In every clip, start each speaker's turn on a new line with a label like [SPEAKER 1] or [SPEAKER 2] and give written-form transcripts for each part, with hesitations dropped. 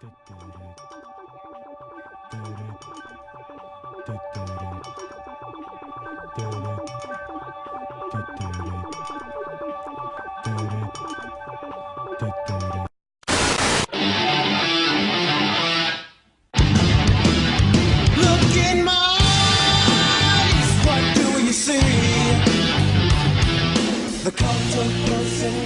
[SPEAKER 1] Look in my eyes, what do you see? The cult of personality.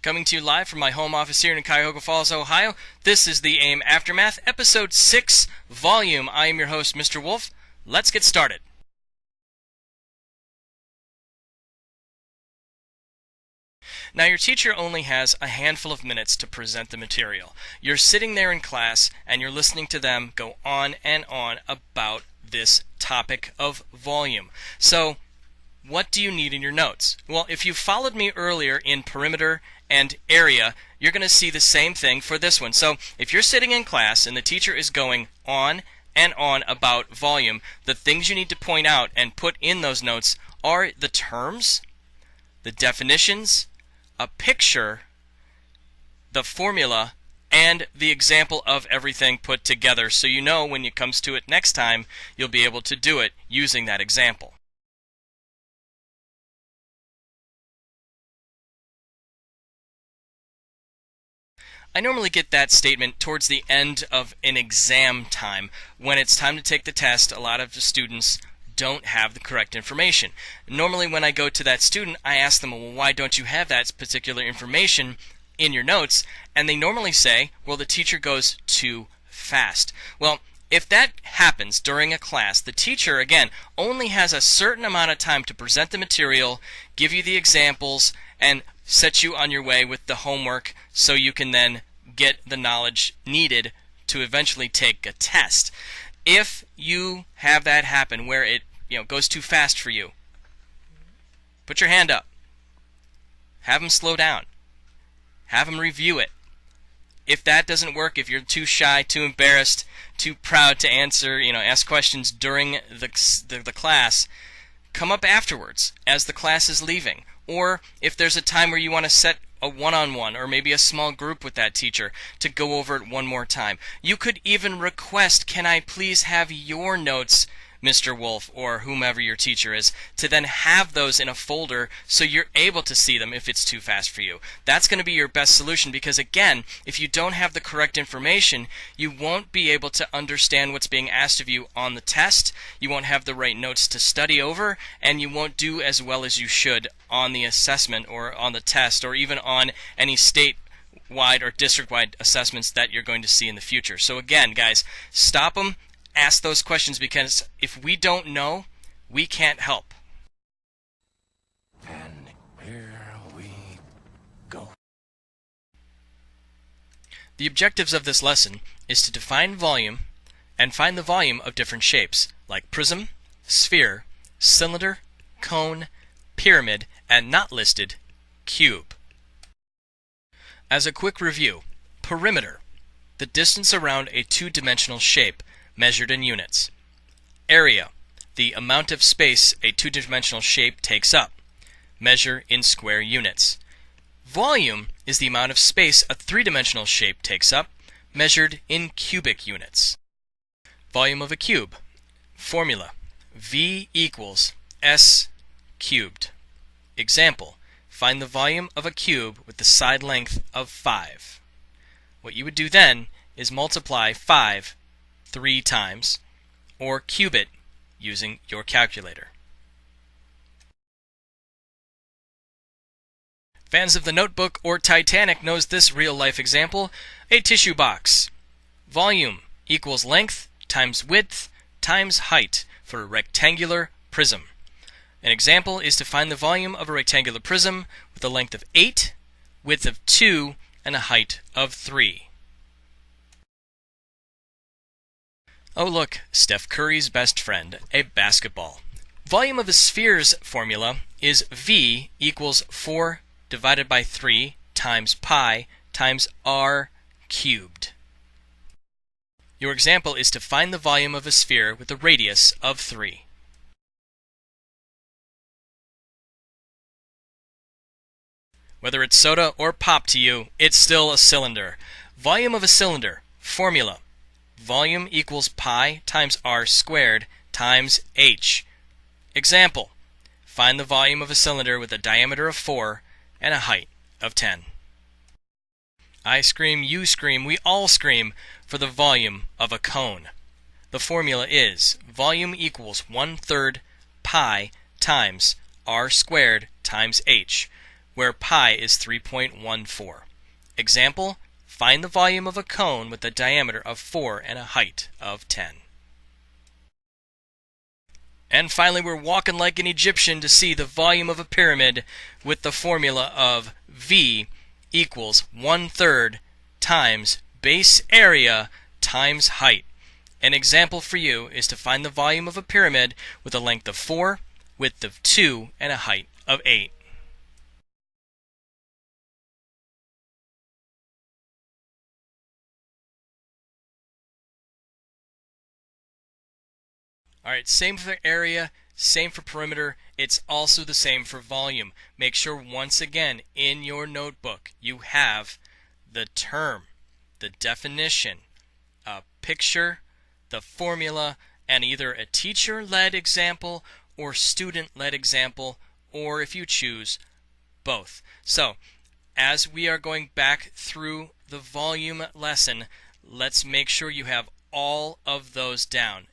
[SPEAKER 2] Coming to you live from my home office here in Cuyahoga Falls, Ohio, this is the AIM Aftermath, Episode 6, Volume. I am your host, Mr. Wolf. Let's get started. Now, your teacher only has a handful of minutes to present the material. You're sitting there in class, and you're listening to them go on and on about this topic of volume. So, what do you need in your notes? Well, if you followed me earlier in perimeter and area, you're going to see the same thing for this one. So if you're sitting in class and the teacher is going on and on about volume, the things you need to point out and put in those notes are the terms, the definitions, a picture, the formula, and the example of everything put together, so you know when it comes to it next time, you'll be able to do it using that example. I normally get that statement towards the end of an exam time. When it's time to take the test, a lot of the students don't have the correct information. Normally when I go to that student, I ask them, well, why don't you have that particular information in your notes? And they normally say, well, the teacher goes too fast. Well, if that happens during a class, the teacher, again, only has a certain amount of time to present the material, give you the examples, and set you on your way with the homework so you can then get the knowledge needed to eventually take a test. If you have that happen where it goes too fast for you, put your hand up. Have them slow down. Have them review it. If that doesn't work, if you're too shy, too embarrassed, too proud to answer, ask questions during the class, come up afterwards as the class is leaving. Or if there's a time where you want to set a one-on-one or maybe a small group with that teacher to go over it one more time. You could even request, can I please have your notes, Mr. Wolf, or whomever your teacher is, to then have those in a folder so you're able to see them if it's too fast for you. That's going to be your best solution because, again, if you don't have the correct information, you won't be able to understand what's being asked of you on the test, you won't have the right notes to study over, and you won't do as well as you should on the assessment or on the test or even on any state-wide or district-wide assessments that you're going to see in the future. So again, guys, stop them. Ask those questions because if we don't know, we can't help.
[SPEAKER 1] And here we go.
[SPEAKER 2] The objectives of this lesson is to define volume and find the volume of different shapes like prism, sphere, cylinder, cone, pyramid, and not listed, cube. As a quick review, perimeter, the distance around a two-dimensional shape measured in units. Area, the amount of space a two-dimensional shape takes up. Measure in square units. Volume is the amount of space a three-dimensional shape takes up, measured in cubic units. Volume of a cube. Formula, V equals S cubed. Example, find the volume of a cube with the side length of 5. What you would do then is multiply 5 3 times, or cube it using your calculator. Fans of The Notebook or Titanic knows this real-life example, a tissue box. Volume equals length times width times height for a rectangular prism. An example is to find the volume of a rectangular prism with a length of 8, width of 2, and a height of 3. Oh look, Steph Curry's best friend, a basketball. Volume of a sphere's formula is V equals 4 divided by 3 times pi times r cubed. Your example is to find the volume of a sphere with a radius of 3. Whether it's soda or pop to you, it's still a cylinder. Volume of a cylinder. Formula. Volume equals pi times r squared times h. Example. Find the volume of a cylinder with a diameter of 4 and a height of 10. I scream, you scream, we all scream for the volume of a cone. The formula is volume equals 1/3 pi times r squared times h, where pi is 3.14. Example, find the volume of a cone with a diameter of 4 and a height of 10. And finally, we're walking like an Egyptian to see the volume of a pyramid with the formula of V equals 1/3 times base area times height. An example for you is to find the volume of a pyramid with a length of 4, width of 2, and a height of 8. Alright, same for area, same for perimeter, it's also the same for volume. Make sure once again in your notebook you have the term, the definition, a picture, the formula, and either a teacher-led example or student-led example, or if you choose, both. So, as we are going back through the volume lesson, let's make sure you have all of those down.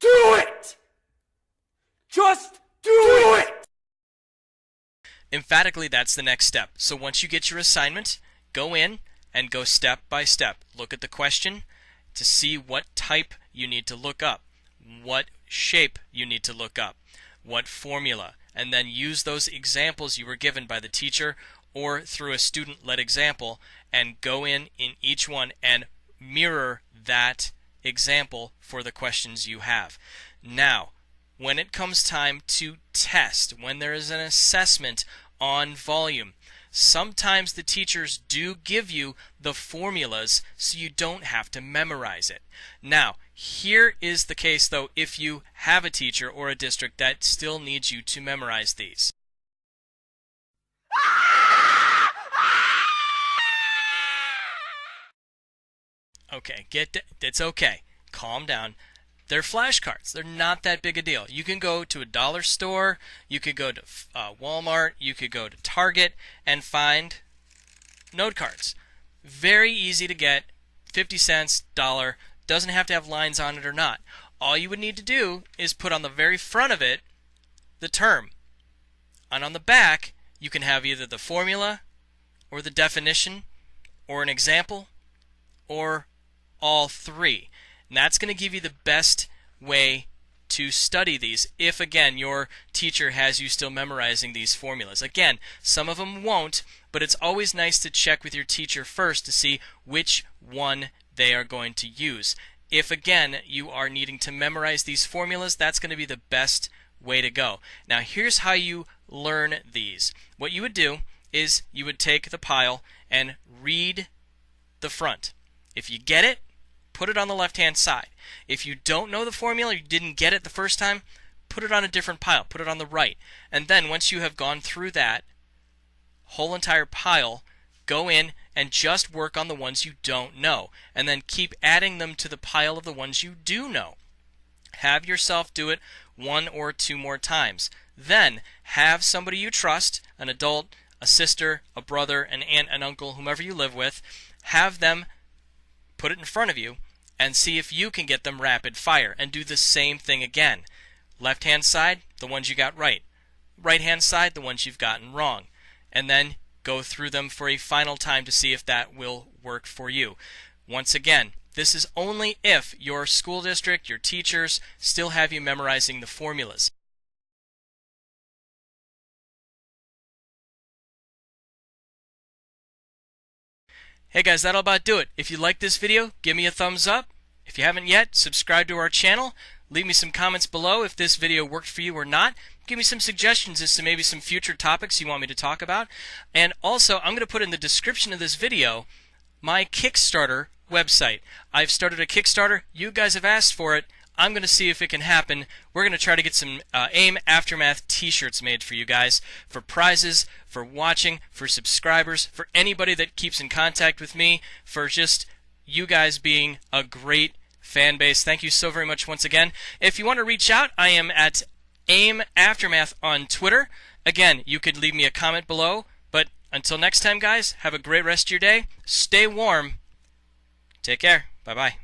[SPEAKER 3] Do it! Just do it!
[SPEAKER 2] Emphatically, that's the next step. So once you get your assignment, go in and go step by step. Look at the question to see what type you need to look up, what shape you need to look up, what formula, and then use those examples you were given by the teacher or through a student-led example, and go in each one and mirror that example for the questions you have. Now, when it comes time to test, when there is an assessment on volume, sometimes the teachers do give you the formulas so you don't have to memorize it. Now, here is the case though if you have a teacher or a district that still needs you to memorize these. Okay, it's okay. Calm down. They're flashcards. They're not that big a deal. You can go to a dollar store, you could go to Walmart, you could go to Target and find note cards. Very easy to get, 50 cents, dollar, doesn't have to have lines on it or not. All you would need to do is put on the very front of it the term. And on the back, you can have either the formula or the definition or an example or all three. And that's going to give you the best way to study these if, again, your teacher has you still memorizing these formulas. Again, some of them won't, but it's always nice to check with your teacher first to see which one they are going to use. If, again, you are needing to memorize these formulas, that's going to be the best way to go. Now, here's how you learn these. What you would do is you would take the pile and read the front. If you get it, put it on the left-hand side. If you don't know the formula, you didn't get it the first time, put it on a different pile. Put it on the right. And then once you have gone through that whole entire pile, go in and just work on the ones you don't know. And then keep adding them to the pile of the ones you do know. Have yourself do it 1 or 2 more times. Then have somebody you trust, an adult, a sister, a brother, an aunt, an uncle, whomever you live with, have them put it in front of you and see if you can get them rapid fire and do the same thing again. Left hand side, the ones you got right. Right hand side, the ones you've gotten wrong. And then go through them for a final time to see if that will work for you. Once again, this is only if your school district, your teachers, still have you memorizing the formulas. Hey guys, that'll about do it. If you like this video, give me a thumbs up. If you haven't yet, subscribe to our channel. Leave me some comments below if this video worked for you or not. Give me some suggestions as to maybe some future topics you want me to talk about. And also, I'm going to put in the description of this video my Kickstarter website. I've started a Kickstarter. You guys have asked for it. I'm going to see if it can happen. We're going to try to get some AIM Aftermath t-shirts made for you guys, for prizes, for watching, for subscribers, for anybody that keeps in contact with me, for just you guys being a great fan base. Thank you so very much once again. If you want to reach out, I am at AIM Aftermath on Twitter. Again, you could leave me a comment below. But until next time, guys, have a great rest of your day. Stay warm. Take care. Bye-bye.